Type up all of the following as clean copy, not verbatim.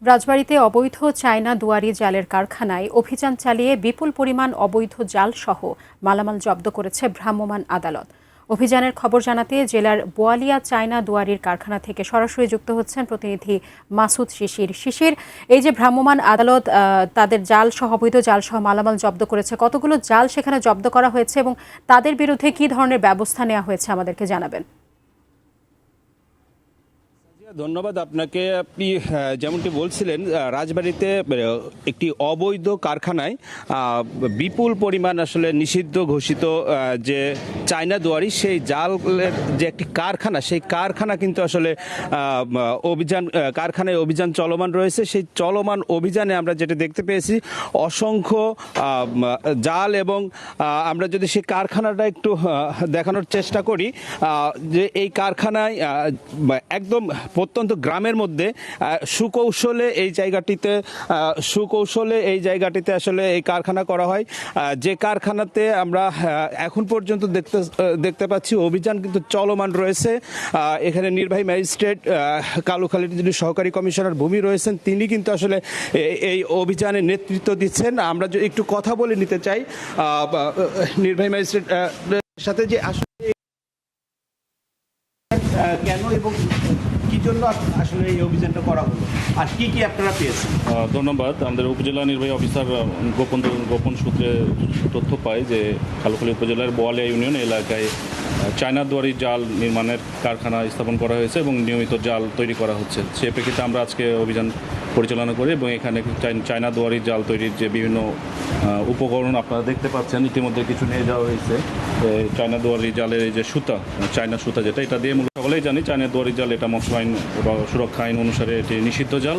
রাজবাড়ীতে অবৈধ চায়না দুয়ারি জালের কারখানায় অভিযান চালিয়ে বিপুল পরিমাণ অবৈধ জাল সহ মালামাল জব্দ করেছে ভ্রাম্যমাণ আদালত। অভিযানের খবর জানাতে জেলার বোয়ালিয়া চায়না দুয়ারির কারখানা থেকে সরাসরি যুক্ত হচ্ছেন প্রতিনিধি মাসুদ শিশির। এই যে ভ্রাম্যমাণ আদালত তাদের জাল সহ অবৈধ জাল সহ মালামাল জব্দ করেছে, কতগুলো জাল সেখানে জব্দ করা হয়েছে এবং তাদের বিরুদ্ধে কী ধরনের ব্যবস্থা নেওয়া হয়েছে আমাদেরকে জানাবেন। ধন্যবাদ আপনাকে। আপনি যেমনটি বলছিলেন, রাজবাড়ীতে একটি অবৈধ কারখানায় বিপুল পরিমাণ আসলে নিষিদ্ধ ঘোষিত যে চায়না দুয়ারি সেই জালের যে একটি কারখানা, সেই কারখানা কিন্তু আসলে কারখানায় অভিযান চলমান রয়েছে। সেই চলমান অভিযানে আমরা যেটা দেখতে পেয়েছি অসংখ্য জাল, এবং আমরা যদি সেই কারখানাটা একটু দেখানোর চেষ্টা করি, যে এই কারখানায় একদম প্রত্যন্ত গ্রামের মধ্যে সুকৌশলে এই জায়গাটিতে আসলে এই কারখানা করা হয়। যে কারখানাতে আমরা এখন পর্যন্ত দেখতে পাচ্ছি অভিযান কিন্তু চলমান রয়েছে। এখানে নির্বাহী ম্যাজিস্ট্রেট কালুখালীর যিনি সহকারী কমিশনার ভূমি রয়েছেন, তিনি কিন্তু আসলে এই অভিযানে নেতৃত্ব দিচ্ছেন। আমরা একটু কথা বলে নিতে চাই নির্বাহী ম্যাজিস্ট্রেট সাথে, যে আসলে কেন এবং কি জন্য আসলে এই অভিযানটা করা হলো আর কি কি আপনারা পেয়েছেন। ধন্যবাদ। আমাদের উপজেলা নির্বাহী অফিসার গোপন সূত্রে তথ্য পায় যে কালুখালী উপজেলার বোয়ালিয়া ইউনিয়ন এলাকায় চায়না দুয়ারি জাল নির্মাণের কারখানা স্থাপন করা হয়েছে এবং নিয়মিত জাল তৈরি করা হচ্ছে। সে প্রেক্ষিতে আমরা আজকে অভিযান পরিচালনা করি এবং এখানে চায়না দুয়ারি জাল তৈরির যে বিভিন্ন উপকরণ আপনারা দেখতে পাচ্ছেন, ইতিমধ্যে কিছু নিয়ে যাওয়া হয়েছে। চায়না দুয়ারি জালের এই যে সুতা, চায়না সুতা যেটা, এটা দিয়ে মূলত সকলেই জানি চায়না দুয়ারি জাল এটা মৎস্য আইন সুরক্ষা আইন অনুসারে এটি নিষিদ্ধ জাল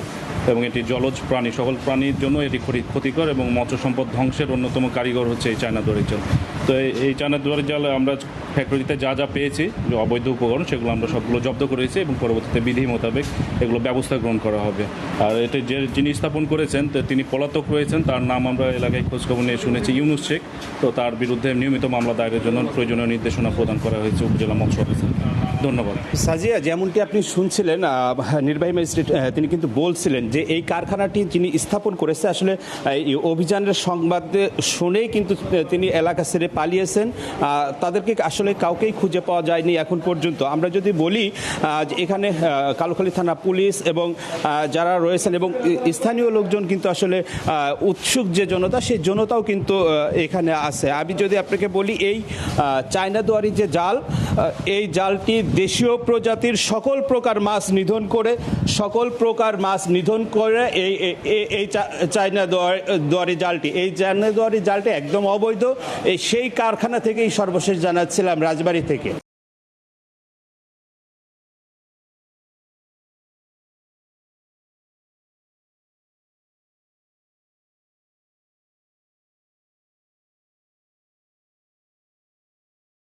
এবং এটি জলজ প্রাণী, সকল প্রাণীর জন্য এটি ক্ষতিকর এবং মৎস্য সম্পদ ধ্বংসের অন্যতম কারিগর হচ্ছে এই চায়না দুয়ারি জাল। তো এই চায়না দুয়ারি জাল আমরা ফ্যাক্টরিতে যা পেয়েছি যে অবৈধ উপকরণ, সেগুলো আমরা সবগুলো জব্দ করেছি এবং পরবর্তীতে বিধি মোতাবেক এগুলো ব্যবস্থা গ্রহণ করা হবে। আর এটি যিনি স্থাপন করেছেন তিনি পলাতক রয়েছেন, তার নাম আমরা এলাকায় খোঁজখবর নিয়ে শুনেছি ইউনুস শেখ। তো তার বিরুদ্ধে নিয়মিত মামলা দায়েরের জন্য প্রয়োজনীয় নির্দেশনা প্রদান করা হয়েছে উপজেলা মৎস্য অফিসার। ধন্যবাদ। সাজিয়া, যেমনটি আপনি শুনছিলেন, নির্বাহী ম্যাজিস্ট্রেট তিনি কিন্তু বলছিলেন যে এই কারখানাটি যিনি স্থাপন করেছে আসলে এই অভিযানের সংবাদ শুনেই কিন্তু তিনি এলাকা ছেড়ে পালিয়েছেন। তাদেরকে আসলে কাউকেই খুঁজে পাওয়া যায়নি এখন পর্যন্ত। আমরা যদি বলি এখানে কালুখালী থানা পুলিশ এবং যারা রয়েছেন এবং স্থানীয় লোকজন কিন্তু আসলে উৎসুক যে জনতা, সেই জনতাও কিন্তু এখানে আছে। আমি যদি আপনাকে বলি এই চায়না দুয়ারি যে জাল, এই জালটি দেশীয় প্রজাতির সকল প্রকার মাছ নিধন করে এই চায়না দুয়ারি জালটি একদম অবৈধ। সেই কারখানা থেকেই সর্বশেষ জানাচ্ছিলাম রাজবাড়ী থেকে।